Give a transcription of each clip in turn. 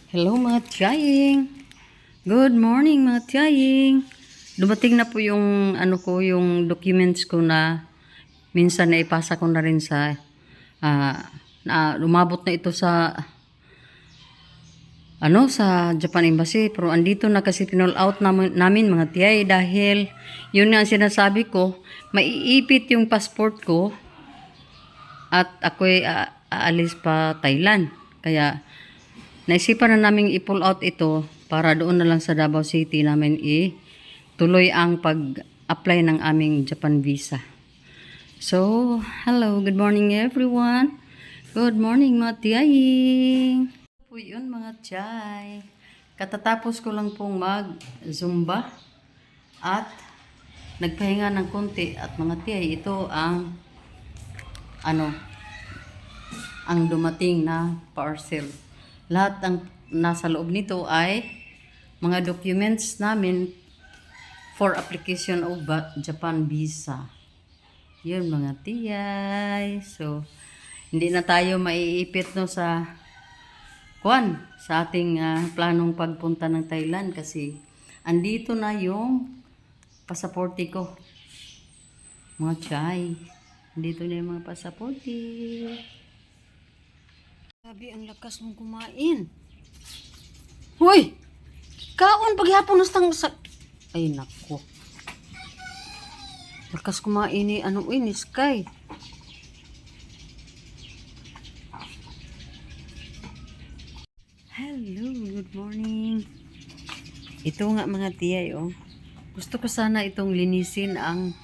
Hello mga tiyaying. Good morning mga tiyaying. Dumating na po yung yung documents ko na minsan na ipasa ko na rin sa lumabot na ito sa sa Japan Embassy, pero andito na kasi pinull out namin mga tiyay dahil yun nga ang sinasabi ko, maiipit yung passport ko at ako'y aalis pa Thailand. Kaya naisipan na naming i-pull out ito para doon na lang sa Davao City namin tuloy ang pag-apply ng aming Japan visa. So, hello, good morning everyone. Good morning mga tiyaying. Po yun mga tiyay. Katatapos ko lang pong mag-zumba at nagpahinga ng konti at mga tiyay, ito ang ang dumating na parcel. Lahat ng nasa loob nito ay mga documents namin for application of Japan visa. Yun mga tiyay. So, hindi na tayo maiipit sa ating planong pagpunta ng Thailand kasi andito na yung pasaporte ko. Mga tiyay. Andito na yung mga pasaporte. Sabi, ang lakas mong kumain. Hoy! Kaon paghihapon nastang sa... Ay, nako. Lakas kumain ni ni Sky. Hello, good morning. Ito nga mga tiyay, oh. Gusto ko sana itong linisin ang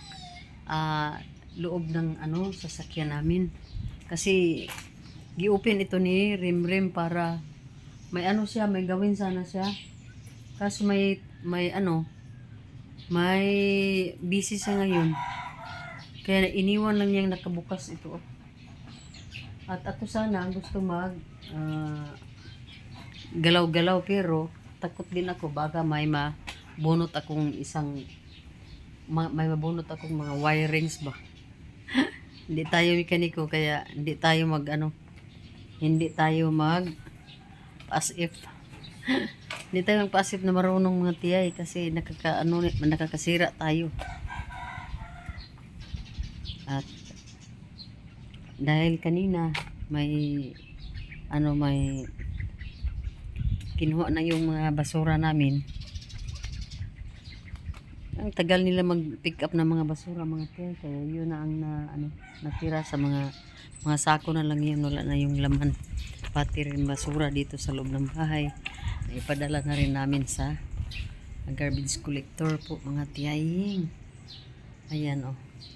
loob ng sasakyan namin. Kasi gi-open ito ni Rimrim para may may gawin sana siya. Kaso may busy siya ngayon. Kaya iniwan lang niyang nakabukas ito. At ako sana gusto galaw-galaw pero takot din ako baka may mabunot akong mga wirings ba. Hindi tayo mekaniko kaya hindi tayo as if hindi tayo magpa-as if na marunong mga tiyay kasi nakakasira tayo. At dahil kanina may kinuha na yung mga basura namin. Ang tagal nila mag-pick up ng mga basura mga tiyay, kaya yun na ang natira sa mga sako na lang yun, wala na yung laman. Pati rin basura dito sa loob ng bahay. Ipadala na rin namin sa garbage collector po mga tiyaying. Ayan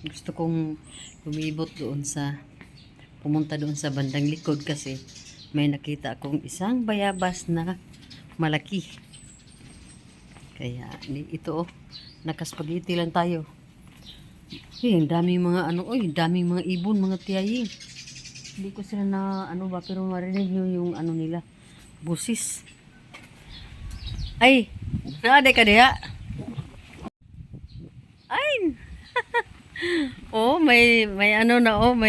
Gusto kong pumunta doon sa bandang likod kasi may nakita akong isang bayabas na malaki. Kaya ito nakaspagiti lang tayo. Ang daming mga daming mga ibon mga tiyaying. Hindi ko sila pero marinig nyo yung nila. Busis. Ay! Naade ka diha? Ay! May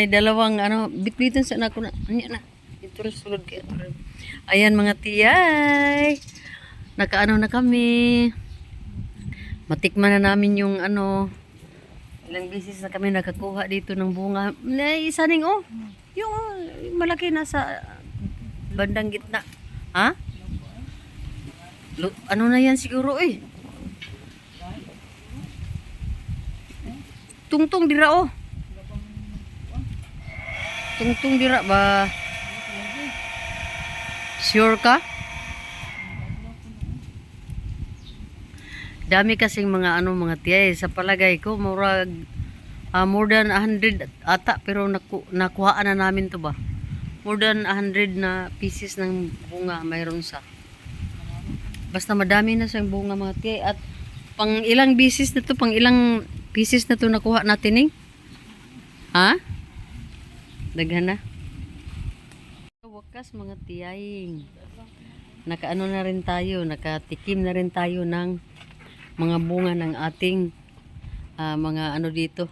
dalawang bitbitan sa anak ko na. Anya na. Ito rin sulod kaya ito rin. Ayan mga tiyay. Na kami. Matikman na namin yung ilang beses na kami nakakuha dito ng bunga. Isa ning yung malaki nasa bandang gitna. Ha? Na yan siguro Tungtong dira Tungtong dira ba? Sure ka? Dami kasing mga tiyay sa palagay ko more than 100 ata pero nakuhaan na namin to ba. More than 100 na pieces ng bunga mayroon sa. Basta madami na siyang bunga mga tiyay at pang ilang pieces na to nakuha natin Ha? Daghan na. Wakas mga tiyaying. Na rin tayo, nakatikim na rin tayo ng mga bunga ng ating mga dito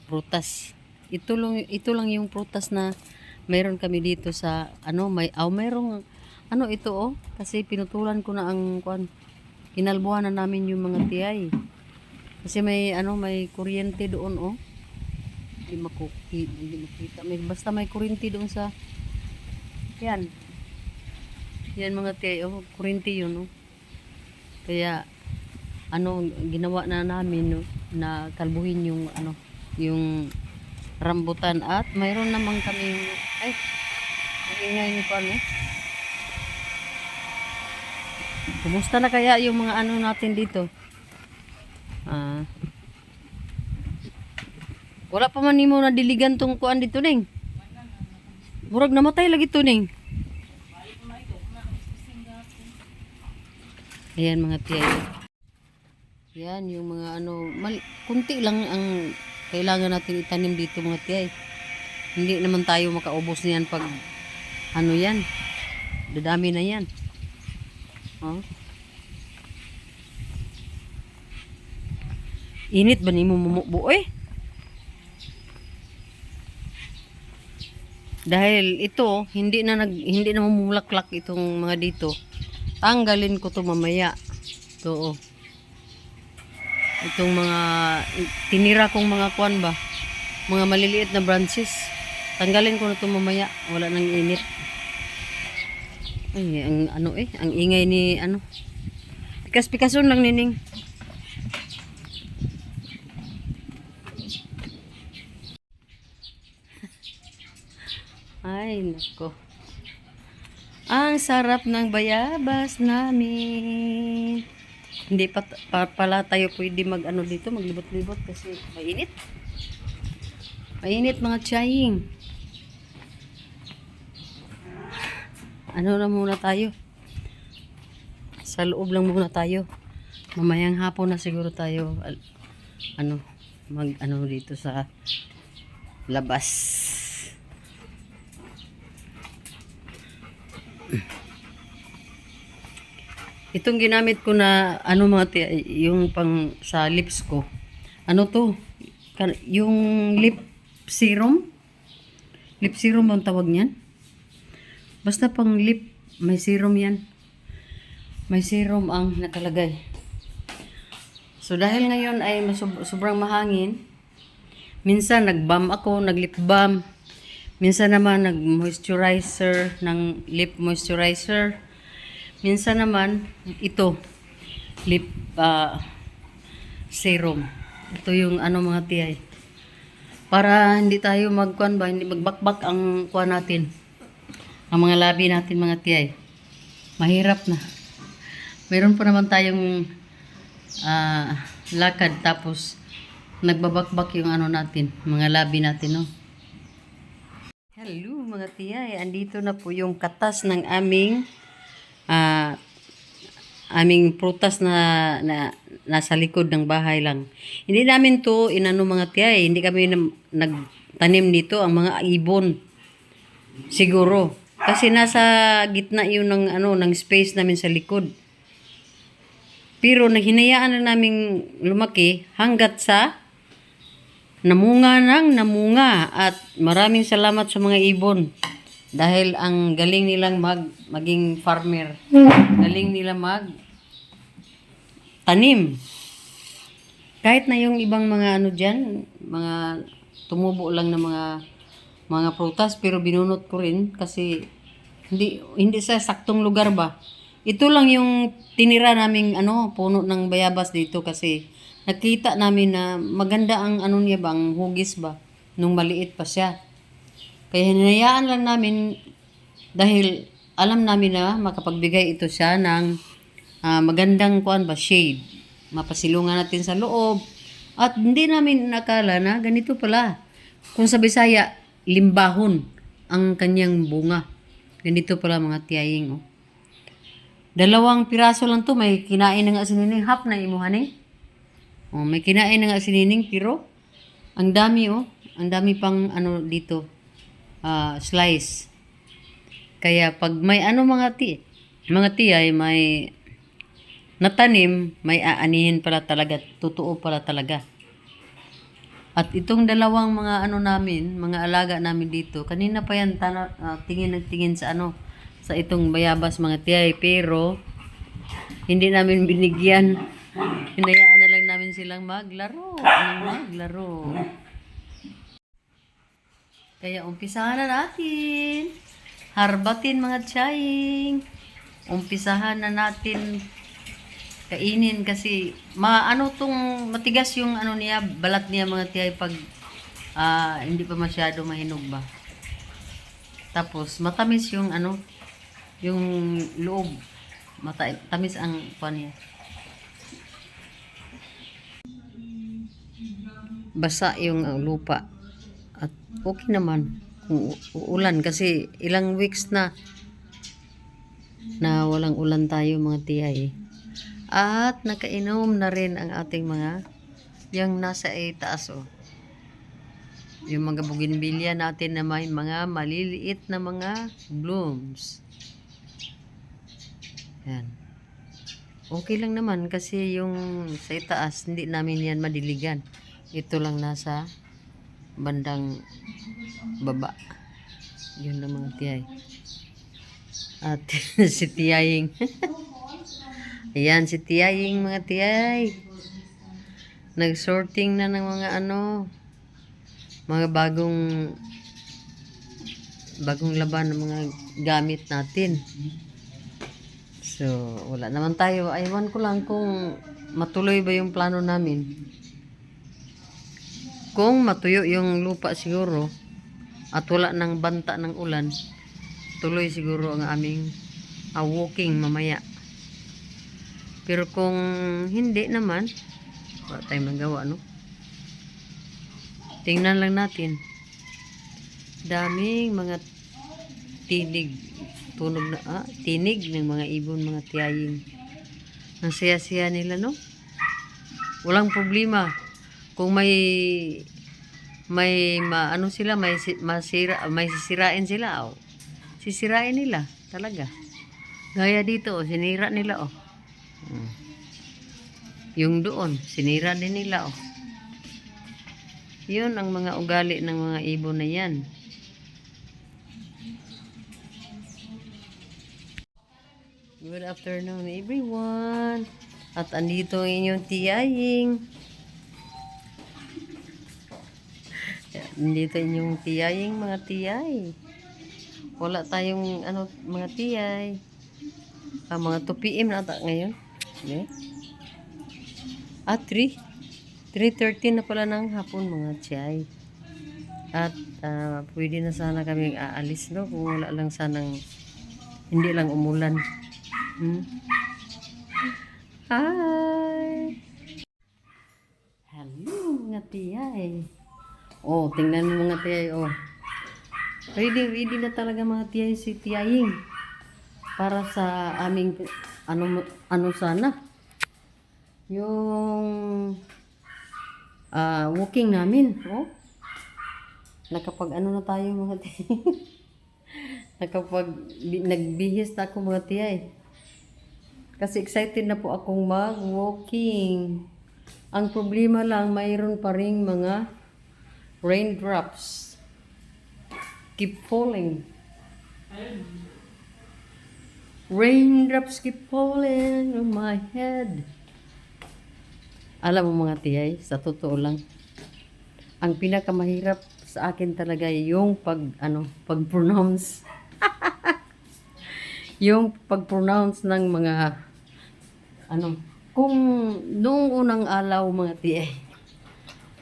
prutas. Ito lang yung prutas na Meron kami dito sa ano merong ano ito oh kasi pinutulan ko na ang kuan. Kinalbuhan na namin yung mga tiyay. Kasi may kuryente doon oh. Hindi makita. Basta may kuryente doon sa yan. Yan mga tiyay oh, kuryente yun oh. Kaya ginawa na namin no, na kalbuhin yung yung rambutan at mayroon naman kaming ingay ni pa no. Kumusta na kaya yung mga natin dito? Wala pa man nimo na diligan tong kuan dito ning. Murag namatay lagi to ning. Ayan mga tiyay. Yan yung mga kunti lang ang kailangan natin itanim dito mga tiyay. Hindi naman tayo makaubos niyan pag yan. Dadami na yan. Oh. Init ba nimo mumubo Dahil ito hindi na mamulaklak itong mga dito. Tanggalin ko to mamaya. To oh. Itong mga tinira kong mga kuan ba. Mga maliliit na branches. Tanggalin ko na to mamaya. Wala nang init. Ay, ang ingay ni Pikas-pikason lang nining. Ay, nako. Ang sarap ng bayabas namin. Hindi pala tayo pwede dito, maglibot-libot kasi mainit. Mainit mga tiyaying. Na muna tayo. Sa loob lang muna tayo. Mamayang hapon na siguro tayo dito sa labas. Itong ginamit ko na yung pang sa lips ko. To? Yung lip serum? Lip serum ang tawag niyan? Basta pang lip, may serum yan. May serum ang nakalagay. So dahil ngayon ay sobrang mahangin, minsan nag-balm ako, nag-lip balm. Minsan naman nag-moisturizer ng lip moisturizer. Minsan naman ito lip serum. Ito yung mga tiyay. Para hindi tayo hindi magbakbak ang kuan natin. Ang mga labi natin mga tiyay. Mahirap na. Meron pa naman tayong lakad tapos nagbabakbak yung natin, mga labi natin no. Hello mga tiyay, andito na po yung katas ng aming prutas na nasa likod ng bahay lang. Hindi namin to mga tiyay, hindi kami nagtanim dito, ang mga ibon. Siguro kasi nasa gitna yun ng space namin sa likod. Pero hinayaan na namin lumaki hanggat sa namunga at maraming salamat sa mga ibon. Dahil ang galing nilang maging farmer. Galing nila tanim. Kahit na yung ibang mga dyan, mga tumubo lang ng mga prutas, pero binunot ko rin kasi hindi sa saktong lugar ba. Ito lang yung tinira naming puno ng bayabas dito kasi nakita namin na maganda ang niya ba, ang hugis ba, nung maliit pa siya. Kaya hinayaan lang namin dahil alam namin na makapagbigay ito siya ng magandang shade. Mapasilungan natin sa loob. At hindi namin nakala na ganito pala. Kung sa Bisaya, limbahon ang kanyang bunga. Ganito pala mga tiyaying. 2 piraso lang to, may kinain na nga si Nining. Half na imuhan may kinain na nga si Nining, pero ang dami ang dami pang dito. Slice. Kaya pag may mga tiyay may natanim, may aanihin pala talaga, totoo pala talaga. At itong dalawang mga ano namin, mga alaga namin dito, kanina pa yan tingin ng tingin sa ano, sa itong bayabas mga tiyay, pero hindi namin binigyan. Hinayaan na lang namin silang maglaro. Kaya umpisahan na natin. Harbatin mga tiyaying. Umpisahan na natin kainin kasi matigas yung ano niya, balat niya mga tiyay pag hindi pa masyado mahinog ba. Tapos matamis yung ano, yung loob. Tamis ang pan niya. Basa yung lupa. At okay naman kung uulan kasi ilang weeks na walang ulan tayo mga tiyay. At nakainom na rin ang ating mga yung nasa taas yung mga bougainvillea natin na may mga maliliit na mga blooms. Yan. Okay lang naman kasi yung sa itaas hindi namin yan madiligan. Ito lang nasa bandang baba. Yun na mga tiyay. At si tiyaying ayan si tiyaying mga tiyay. Nag-sorting na ng mga mga bagong laban ng mga gamit natin. So, wala naman tayo. Aywan ko lang kung matuloy ba yung plano namin. Kung matuyo yung lupa siguro at wala nang banta ng ulan, tuloy siguro ang aming walking mamaya. Pero kung hindi naman, wala tayong magawa, no? Tingnan lang natin. Daming mga tinig ng mga ibon, mga tiyaying. Ang saya-saya nila, no? Walang problema. Kung may sisirain sila, sisirain nila talaga. Gaya dito, sinira nila, Yung doon, sinira din nila, Yun ang mga ugali ng mga ibon na yan. Good afternoon everyone. At andito ang inyong tiyaying. Andito inyong tiyaying mga tiyay. Wala tayong mga tiyay. Mga 2 PM na ata ngayon. Okay. 3:13 na pala ng hapon mga tiyay. At pwede na sana kami aalis, no? Kung wala lang sanang hindi lang umulan. Hi! Hello mga tiyay. Tingnan mo mga tiyay, Ready na talaga mga tiyay si tiyaying. Para sa aming sana. Yung walking namin, nakapag na tayo mga tiyay. Nagbihis na ako mga tiyay. Kasi excited na po akong mag-walking. Ang problema lang, mayroon pa ring mga raindrops. Keep falling. Raindrops keep falling on my head. Alam mo mga tiyay, sa totoo lang, ang pinakamahirap sa akin talaga yung pag-pronounce. Yung pag-pronounce ng mga kung noong unang alaw mga tiyay,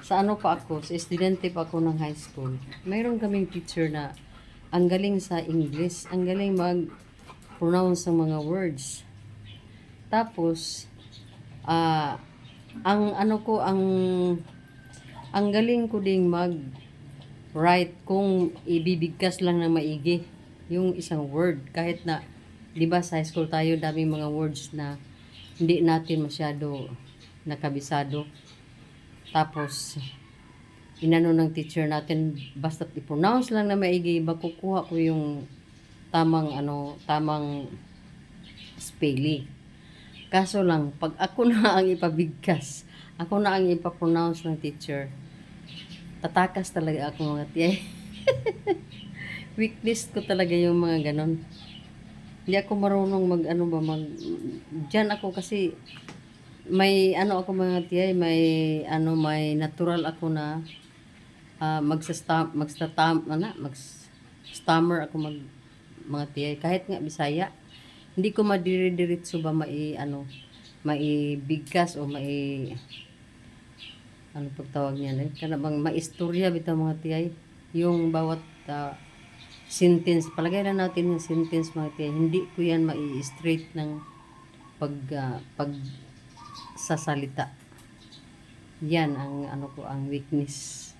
sa sa estudyante pa ako ng high school, mayroon kaming teacher na ang galing sa English, ang galing mag-pronounce ng mga words. Tapos, ang galing ko ding mag-write kung ibibigkas lang ng maigi yung isang word. Kahit na, di ba sa high school tayo, daming mga words na hindi natin masyado nakabisado. Tapos, ng teacher natin, basta i-pronounce lang na maigi, makukuha ko yung tamang spelling. Kaso lang, pag ako na ang ipabigkas, ako na ang ipapronounce ng teacher, Tatakas talaga ako mga tiyay. Weakness ko talaga yung mga ganon. Hindi ako marunong mag ano ba mag diyan ako kasi may ano ako mga tiyay, may natural ako na mag stammer ako mga tiyay kahit nga Bisaya. Hindi ko madiri-diretso ba maibigkas o ano pagtawag niya na kana bang maistorya bitaw mga tiyay yung bawat sentence palagay na natin yung sentence mga tiyay hindi ko yan mai-straight ng pag sasalita yan ang ano ko ang weakness.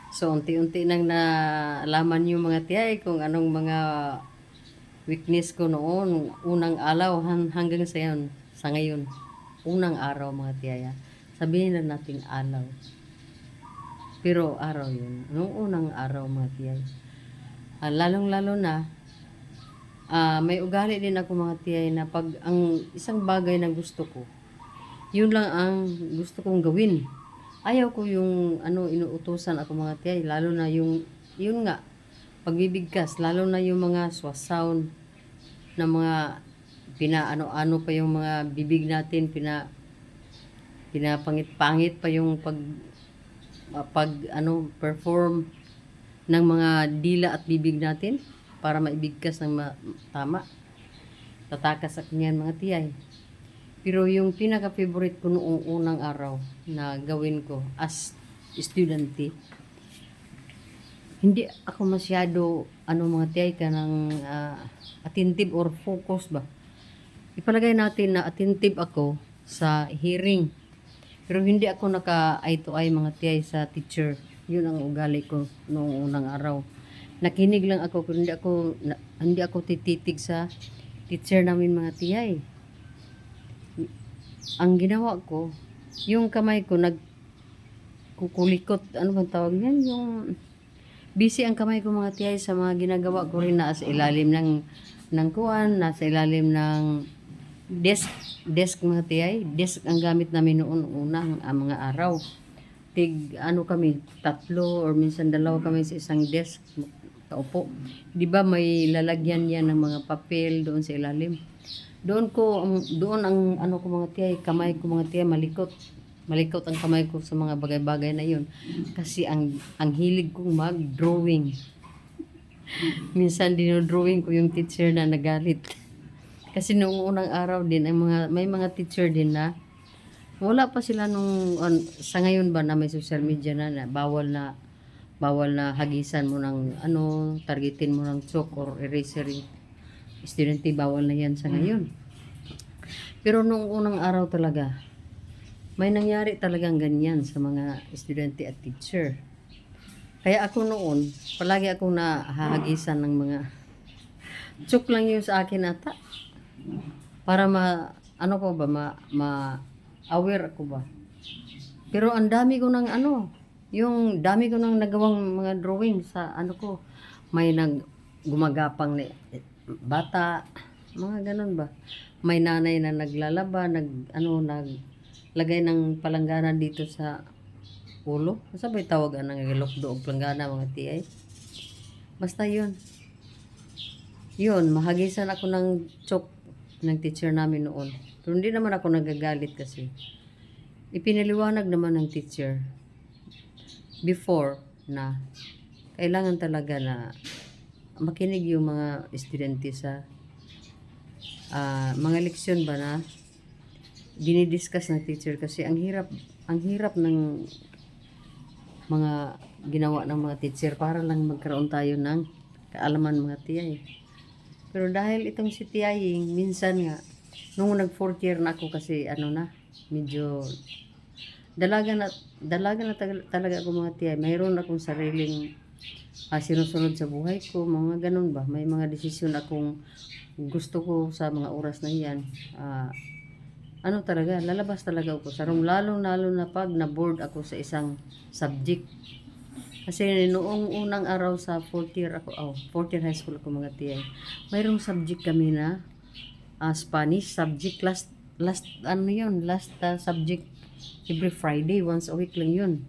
So unti-unti nang nalaman yung mga tiyay kung anong mga weakness ko noon unang araw hanggang sa ngayon unang araw mga tiyaya sabihin na natin araw pero araw yun nung unang araw mga tiyay. Lalong lalo na may ugali din ako mga tiyay na pag ang isang bagay na gusto ko yun lang ang gusto kong gawin. Ayaw ko yung inuutusan ako mga tiyay lalo na yun nga pagbibigkas lalo na yung mga sound na mga pinaano-ano pa yung mga bibig natin pinapangit-pangit pa yung perform ng mga dila at bibig natin para maibigkas ng tama. Tatakas ako niyan mga tiyay. Pero yung pinaka-favorite ko noong unang araw na gawin ko as estudyante, hindi ako masyado mga tiyay kanang attentive or focus ba. Ipalagay natin na attentive ako sa hearing. Pero hindi ako naka-eye to eye mga tiyay sa teacher. Yun ang ugali ko noong unang araw. Nakinig lang ako pero hindi ako tititig sa teacher namin mga tiyay. Ang ginawa ko, yung kamay ko nagkukulikot, ano bang tawag niyan? Yung busy ang kamay ko mga tiyay sa mga ginagawa ko rin nasa ilalim ng kuwan, nasa ilalim ng desk mga tiyay. Desk ang gamit namin noon unang mga araw. Kami, 3 or minsan 2 kami sa isang desk kaupo. 'Di ba may lalagyan yan ng mga papel doon sa ilalim. Doon ang ko mga tiyay, kamay ko mga tiyay malikot. Malikot ang kamay ko sa mga bagay-bagay na yun. Kasi ang hilig kong mag-drawing. Minsan dinodrawing ko yung teacher na nagalit. Kasi noong unang araw din, may mga teacher din na wala pa sila sa ngayon ba na may social media na bawal na hagisan mo ng targetin mo ng chalk or eraser. Estudyante, bawal na yan sa ngayon. Pero noong unang araw talaga, may nangyari talagang ganyan sa mga estudyante at teacher. Kaya ako noon, palagi akong nahahagisan ng mga chalk lang yung sa akin ata. Para aware ako ba. Pero ang dami ko ng yung dami ko nang nagawang mga drawing sa ko. May gumagapang na bata, mga ganun ba. May nanay na naglalaba, naglagay ng palanggana dito sa ulo. Sa ba tawag ng ilokdo o palanggana mga tiyay? Basta yun. Yun, mahagisan ako ng chalk ng teacher namin noon. Pero hindi naman ako nagagalit kasi ipinaliwanag naman ng teacher before na kailangan talaga na makinig yung mga estudyante sa mga leksyon ba na dinidiscuss ng teacher kasi ang hirap ng mga ginawa ng mga teacher para lang magkaroon tayo ng kaalaman mga tiyay. Pero dahil itong si tiyaying minsan nga nung nag 4th year na ako kasi medyo dalaga na talaga ako mga tiyay. Mayroon akong sariling sinusunod sa buhay ko, mga ganun ba. May mga desisyon akong gusto ko sa mga oras na yan. Talaga, lalabas talaga ako sa room. Lalo na pag na-board ako sa isang subject. Kasi noong unang araw sa 4th year high school ako mga tiyay. Mayroong subject kami na Spanish subject last subject every Friday, once a week lang yun.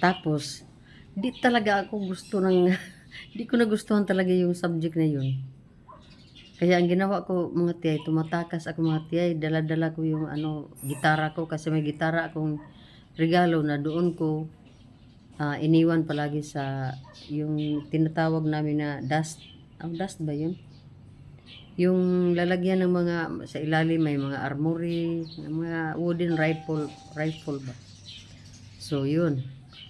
Tapos, di talaga ako gusto ng, di ko nagustuhan talaga yung subject na yun. Kaya ang ginawa ko mga tiyay, tumatakas ako mga tiyay, dala-dala ko yung gitara ko kasi may gitara akong regalo na doon ko iniwan palagi sa yung tinatawag namin na dust. Dust ba yun? Yung lalagyan ng mga sa ilalim may mga armory, mga wooden rifle ba. So yun.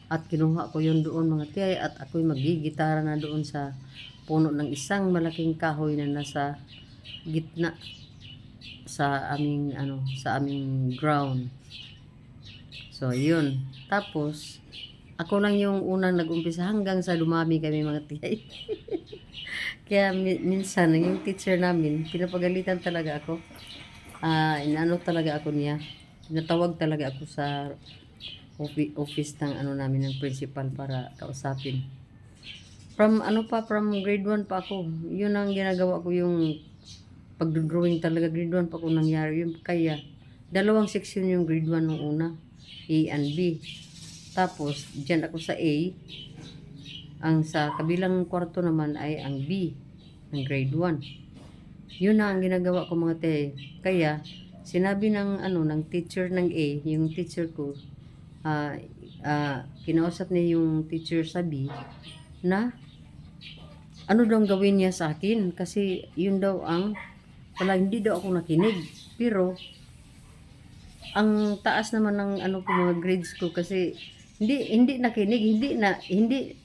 At kinuha ko yun doon mga tiyay at ako'y magigitara na doon sa puno ng isang malaking kahoy na nasa gitna sa aming ground. So yun. Tapos ako lang yung unang nag-umpisa hanggang sa dumami kami mga tiyay. Kaya minsan yung teacher namin pinapagalitan talaga ako. Inano talaga ako niya. Tinatawag talaga ako sa office ng namin ng principal para kausapin. From grade 1 pa ako. Yun ang ginagawa ko yung pag-drawing talaga grade 1 pa ako nangyari. Yung kaya dalawang section yung grade 1 nung una, A and B. Tapos diyan ako sa A. Ang sa kabilang kwarto naman ay ang B ng grade 1. Yun na ang ginagawa ko mga te. Kaya sinabi ng teacher ng A, yung teacher ko, kinausap niya yung teacher sa B na ano daw gawin niya sa akin kasi yun daw wala, hindi daw ako nakinig, pero ang taas naman ng mga grades ko kasi hindi nakinig, hindi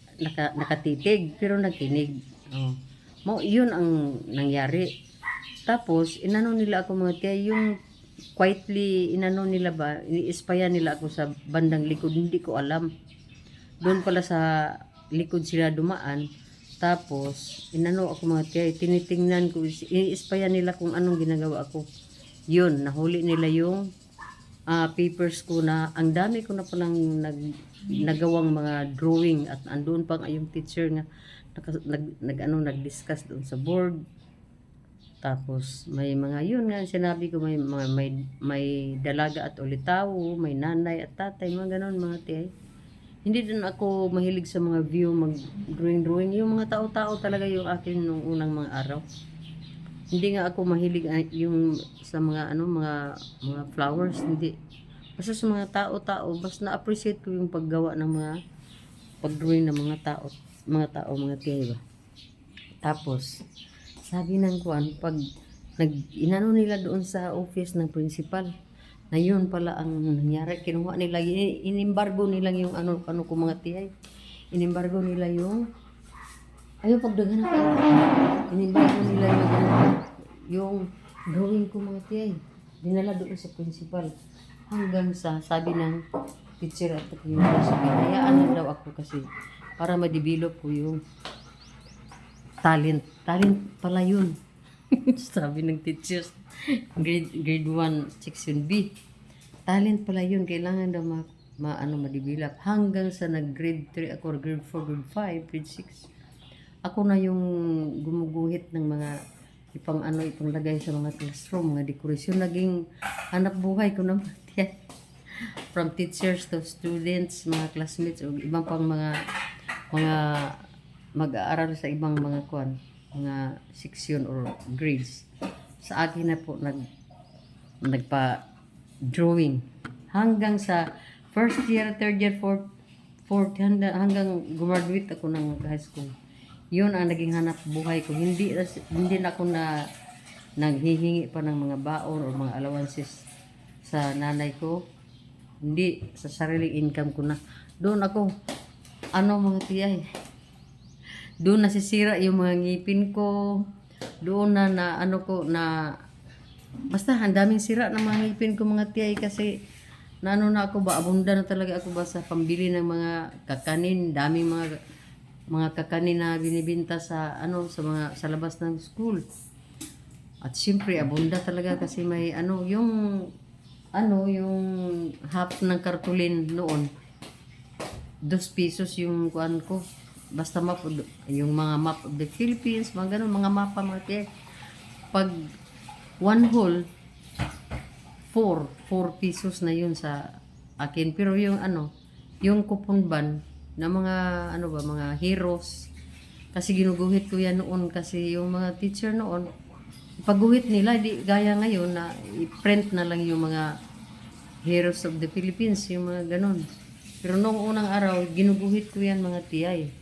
nakatitig pero nakinig. Yun ang nangyari. Tapos inano nila ako mga tiya, yung quietly nila ba, iniispayan nila ako sa bandang likod, hindi ko alam. Doon pala sa likod sila dumaan. Tapos inano ako mga tiya, tinitingnan ko, iniispayan nila kung anong ginagawa ko. Yun, nahuli nila yung papers ko na ang dami ko na palang nagawang mga drawing at andun pa yung teacher nga nag-discuss doon sa board. Tapos may mga yun nga sinabi ko, may dalaga at ulitaw, may nanay at tatay, mga ganon mga tiyay. Hindi din ako mahilig sa mga view, mag drawing. Yung mga tao-tao talaga yung akin nung unang mga araw. Hindi nga ako mahilig yung sa mga mga flowers, hindi. Basta sa mga tao-tao, basta na-appreciate ko yung paggawa ng mga pag-drawing ng mga tao, mga tiyay ba. Tapos sabi ng kuan, pag inano nila doon sa office ng principal, na yun pala ang nangyari, kinuha nila, inimbargo nila yung ano ko mga tiyay. Inimbargo nila yung ayaw pagdagan ako. Inimbargo nila yung drawing ko mga tiyay. Dinala doon sa principal. Hanggang sa sabi ng teacher at yung sabi, hayaan na daw ako kasi para ma-develop ko yung talent pala yun. Sabi ng teachers grade 1 section B, talent pala yun, kailangan daw ma-develop hanggang sa nag-grade 3 ako, grade 4, grade 5, grade 6 ako na yung gumuguhit ng mga ipanglagay sa mga classroom, mga decoration. Naging hanap buhay ko naman yan. From teachers to students, mga classmates o ibang pang mga mag-aaral sa ibang mga mga section or grades. Sa akin na po nagpa-drawing hanggang sa first year, third year, fourth hanggang graduate ako ng high school. Yun ang naging hanap buhay ko. Hindi na ako naghihingi pa ng mga baon o mga allowances sa nanay ko. Hindi, sa sariling income ko na. Doon ako, mga tiyay, doon nasisira yung mga ngipin ko. Doon basta ang daming sira ng mga ngipin ko mga tiyay kasi na ako ba, abunda na talaga ako ba sa pambili ng mga kakanin, daming mga kakanin na binibenta sa sa labas ng school. At siyempre abunda talaga kasi may yung half ng kartulin noon 2 pesos yung kuan ko. Basta yung mga map of the Philippines, mga ganun, mga mapa mga tiyak. Pag 1 whole 4 pesos na yun sa akin. Pero yung yung kupunban na mga ano ba, mga heroes. Kasi ginuguhit ko yan noon kasi yung mga teacher noon, pagguhit nila, di gaya ngayon na i-print na lang yung mga heroes of the Philippines, yung mga ganon. Pero noong unang araw, ginuguhit ko yan mga tiyay.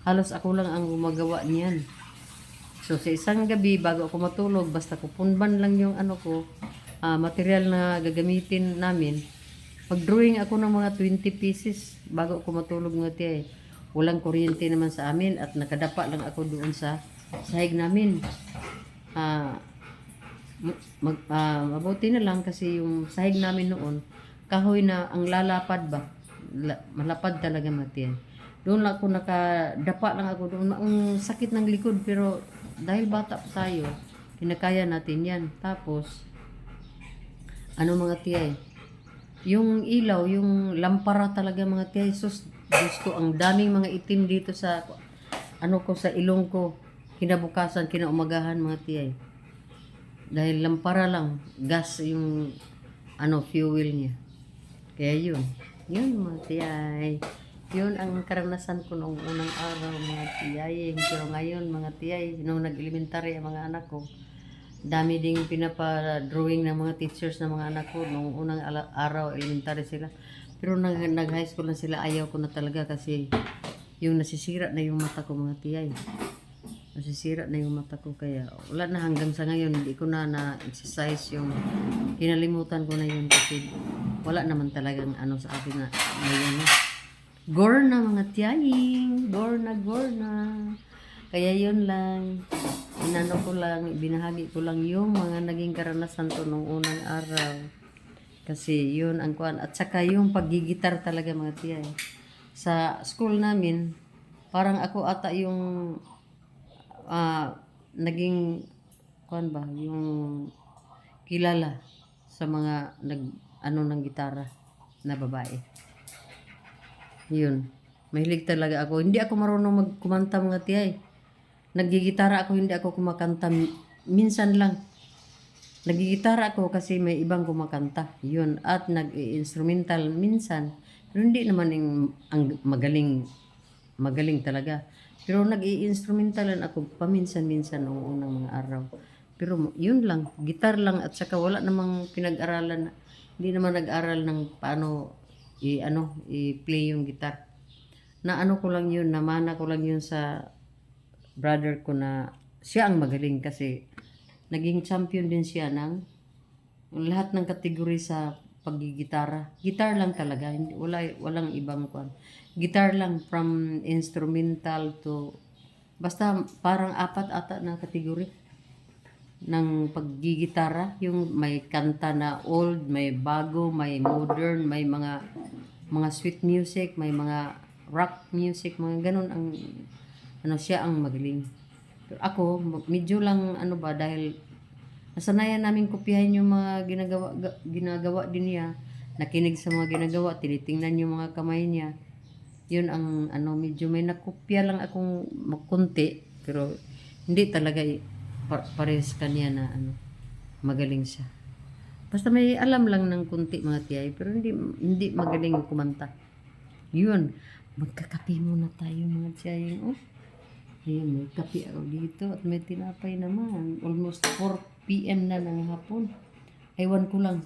Halos ako lang ang gumagawa niyan. So sa isang gabi, bago ako matulog, basta kupunban lang yung ano ko, material na gagamitin namin, mag-drawing ako ng mga 20 pieces bago ako matulog mga tiyay. Walang kuryente naman sa amin at nakadapa lang ako doon sa sahig namin. Ah, mabuti na lang kasi yung sahig namin noon, kahoy na ang lalapad ba? Malapad talaga matiyan. Doon lang ako nakadapa lang ako doon. Ang sakit ng likod pero dahil bata pa tayo, kinakaya natin yan. Tapos, ano mga tiyay? Yung ilaw, yung lampara talaga mga tiyay. Sus, Diyos ko, ang daming mga itim dito sa, ano ko, sa ilong ko. Kinabukasan, kinaumagahan mga tiyay. Dahil lampara lang, gas yung, fuel niya. Kaya yun. Yun mga tiyay. Yun ang karanasan ko noong unang araw mga tiyay. Pero ngayon mga tiyay, nung nag-elementary ang mga anak ko, dami ding pinapa-drawing ng mga teachers ng mga anak ko nung unang araw, elementary sila. Pero nag-high school na sila, ayaw ko na talaga kasi yung nasisira na yung mata ko mga tiyay. Nasisira na yung mata ko kaya wala na hanggang sa ngayon hindi ko na-exercise yung kinalimutan ko na yun kasi wala naman talagang ano sa akin na ngayon na. Gore na mga tiyaying, gore na. Kaya yun lang, inano ko lang, binahagi ko lang yung mga naging karanasan ko nung unang araw. Kasi yun ang kuan. At saka yung paggigitar talaga mga tiyay. Sa school namin, parang ako ata yung naging kuan ba, yung kilala sa mga ng gitara na babae. Yun. Mahilig talaga ako. Hindi ako marunong magkumanta mga tiyay. Naggigitara ako, hindi ako kumakanta. Minsan lang. Naggigitara ako kasi may ibang kumakanta. Yun. At nag-instrumental minsan. Pero hindi naman ang magaling talaga. Pero nag-i-instrumentalan ako paminsan-minsan noong unang mga araw. Pero yun lang, gitar lang at saka wala namang pinag-aralan. Hindi naman nag-aral ng paano i-play yung gitar. Na ano ko lang yun, namana ko lang yun sa brother ko na siya ang magaling kasi naging champion din siya ng lahat ng kategory sa paggigitara. Gitar lang talaga, walang ibang kwan. Gitar lang from instrumental to basta parang 4 ata na kategory ng paggigitara, yung may kanta na old, may bago, may modern, may mga sweet music, may mga rock music, mga ganun ang siya ang magaling. Pero ako medyo lang dahil nasanayan namin kopyahin yung mga ginagawa din niya, nakinig sa mga ginagawa, tinitingnan yung mga kamay niya. Yun ang medyo may nakopya lang akong makunti pero hindi talaga pares kanya na magaling siya. Basta may alam lang ng kunti mga tiyay pero hindi magaling kumanta. Yun, magkakape muna tayo mga tiyay. Oh. Ayan, may kape ako dito at may tinapay naman. Almost 4 p.m. na ng hapon. Ewan ko lang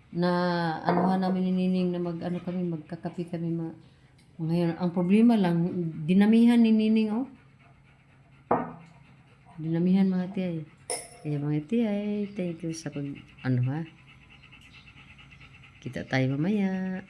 na namin ni Nining na magkakape kami ngayon. Ang problema lang, dinamihan ni Nining dinamihan mga tiyay. Kaya mga tiyay, thank you sa kita tayo mamaya.